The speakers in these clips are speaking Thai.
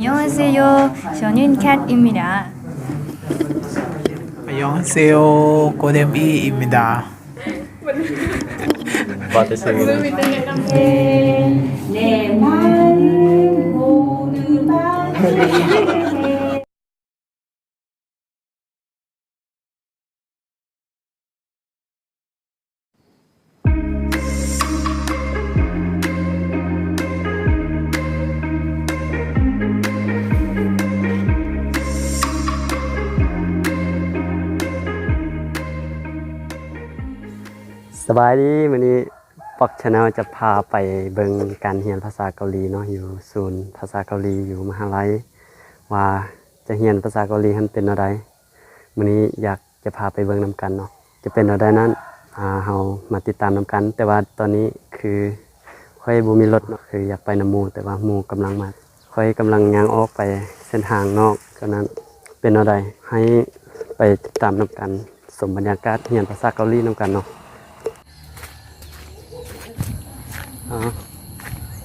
안녕하세요. 저는 캣입니다. 안녕하세요. 고데미입니다. 내 마음 모두 바치네.สบายดีวันนี้ปอกชาแนลจะพาไปเบิ่งการเรียนภาษาเกาหลีเนาะอยู่ศูนย์ภาษาเกาหลีอยู่มหาลัยว่าจะเรียนภาษาเกาหลีมันเป็นอะไรวันนี้อยากจะพาไปเบิ่งนำกันเนาะจะเป็นอะไรนั้นเฮามาติดตามนำกันแต่ว่าตอนนี้คือค่อยบ่มีรถเนาะคืออยากไปนำหมู่แต่ว่าหมู่กำลังมาค่อยกำลังย่างออกไปเส้นทางนอกฉะนั้นเป็นอะไรให้ไปติดตามนำกันสมบรรยากาศเรียนภาษาเกาหลีนำกันเนาะ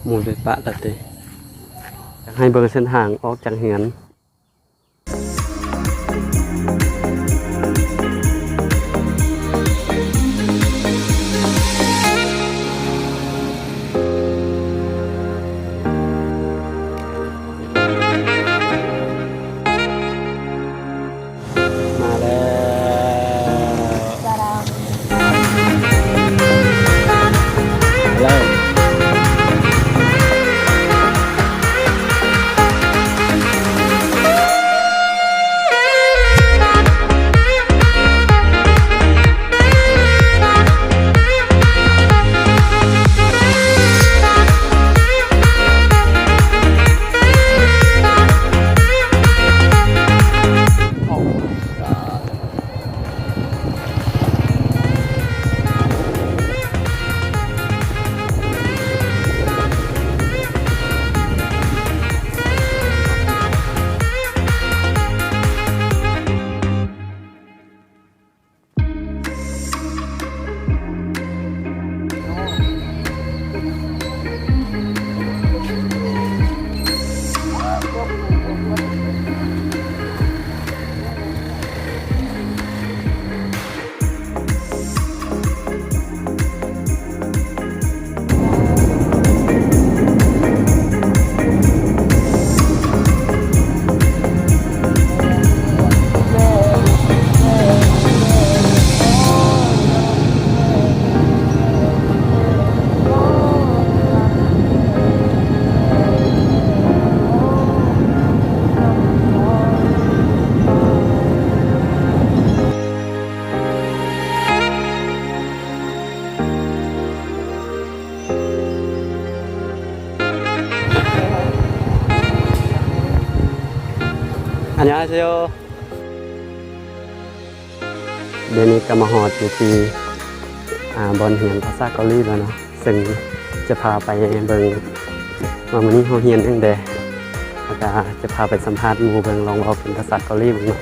หมู่ไปปะตัดเลยอยากให้เบิ่งเส้นทางออกจากเหือนมาแล้ว 안녕하세요. เดี๋ยวนี้ก็มาฮอดอยู่ที่บอนเรียนภาษาเกาหลีแล้วเนาะซึ่งจะพาไปเบิ่งว่ามื้อนี้เฮาเรียนจังได๋แล้วก็จะพาไปสัมภาษณ์หมู่เบิ่งลองเว้าเป็นภาษาเกาหลีเบิ่งเนาะ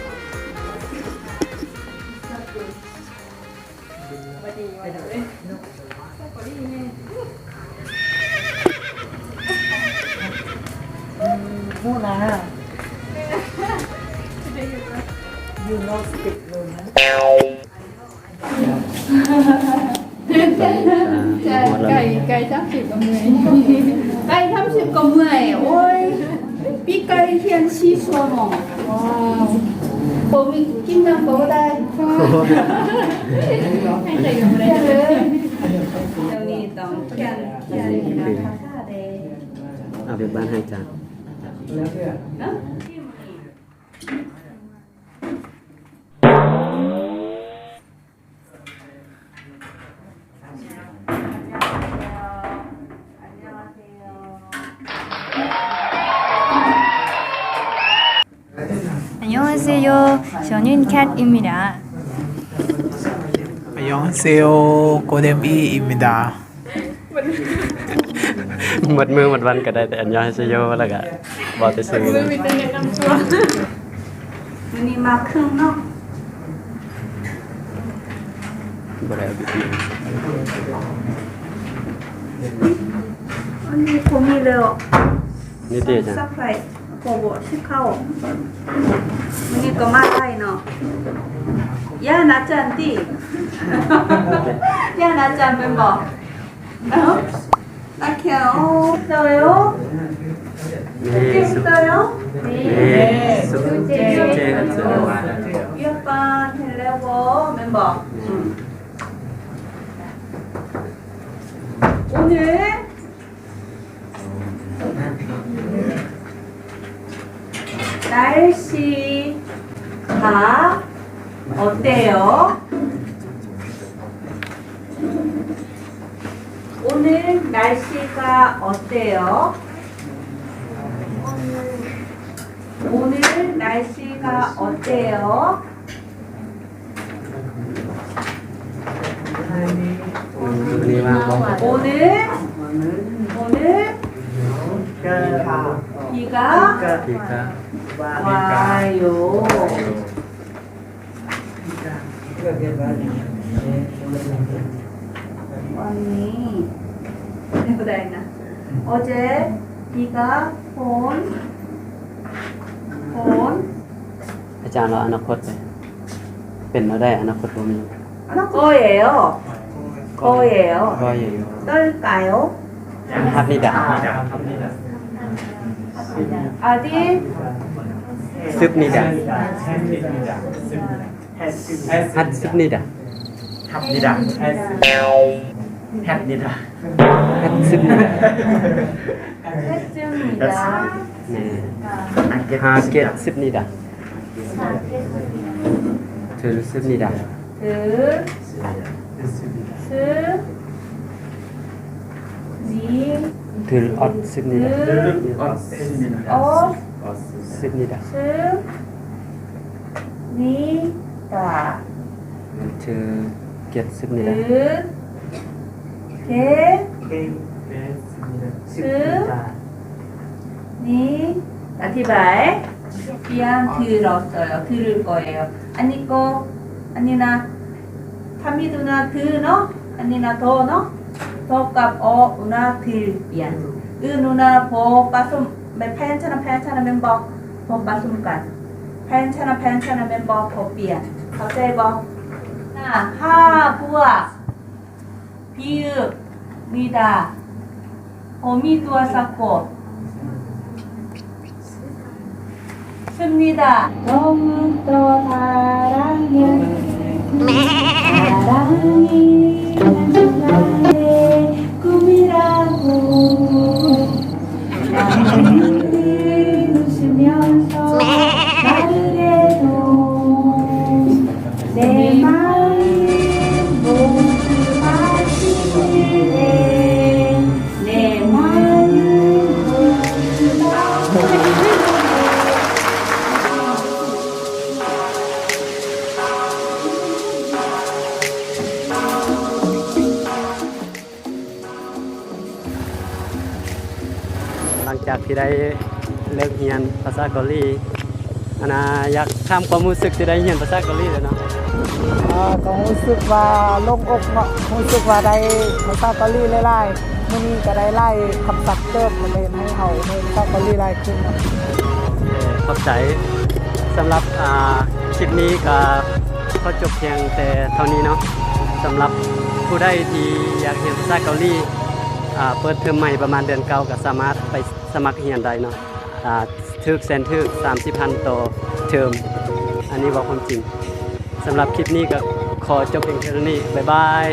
ไก่30 กับเมื่อยไก่30 กับเมื่อยโอ้ยพี่ไก่เทียนชีชัวหมอว้าวผมกินน้ำก็ได้ให้ใส่กันได้เลยเดี๋ยวนี้ต้องเทียนราคาเด้เอาไปบ้านให้จ้ะ안녕하세요. 저는 캣입니다. 안녕하세요. 고데미입니다. หมดมือหมดวันก็ได้แต่อันยองให้ซโยแล้วก็บ่ได้ซื้อนะ มีแต่แนะนำตัว วันนี้มาครึ่งเนาะ บ่ได้เอาไปกิน วันนี้ผมมีเลยอ่ะ นี่ติจ้ะ ซัพไพรส์ 보고 시카오 문이 거 맞아요 너 야 나짠디 야 나짠 멤버 어? 나케요 있어요? 숙제 있어요? 네. 숙제가 들어와요. 위아빠 텔레버 멤버 오늘 날씨가 어때요? 오늘 날씨가 어때요? 오늘 날씨가 어때요? 문이 와 오늘 비가 비가 와요. 언니, 그다이나 어제 비가 온 อาจารย์เราอนาคตไปเป็นมาได้อนาคตบ่มี 거예요. 거예요. ก็อยู่ 떨까요? ฮับนิดา 어디? ซึบนิดาฮัดซึบนิดา 합니다. 합니다. ฮัดซึบนิดา 했습니다. เนี่ยฮาเกตซึบนิดาเธอรู้ซึบนิดา 그, 스, 니, เธอออดซึบนิดา 어, ซึบนิดา 스, 니, 다. เธอเกตซึบนิดา 그, 게, 스, 니, 아티바이. 그냥 들었어요. 들을 거예요. 아니 거, 아니나, 타미두나 드너, 아니나 더너, 더값 우나 들, 미안. 누나 보, 빠숨, 팬차나 멤버, 보, 빠숨간. 팬차나 멤버, 보, 미안. 갑자기 뭐, 나, 하, 부아, 비읍, 미다, 미두아 사코, 씁니다. 너무도 사랑해. 사랑이 나의 꿈이라고. 나는 웃으면서 말을 해도 내 마음 모두 마치네. 내 마음 모두 마치네. หลังจากที่ได้เลิกเรียนภาษาเกาหลีอันน่ะอยากถามความรู้สึกที่ได้เรียนภาษาเกาหลีเลยเนาะ ก็รู้สึกว่าโล่งอกเนาะรู้สึกว่าได้ภาษาเกาหลีหลายๆมื้อนี้ก็ได้ไล่คำศัพท์เติมมาเลยให้เฮาในภาษาเกาหลีหลายขึ้นเนาะ ขอบใจสำหรับคลิปนี้ก็ขอจบเพียงแต่เท่านี้เนาะสำหรับผู้ใดที่อยากเรียนภาษาเกาหลีเปิดเทอมใหม่ประมาณเดือน9ก็สามารถไปสมัครเรียนได้เนาะทึกแสนทึก30,000ต่อเทอมอันนี้บอกความจริงสำหรับคลิปนี้ก็ขอจบเพียงเท่านี้บ๊ายบาย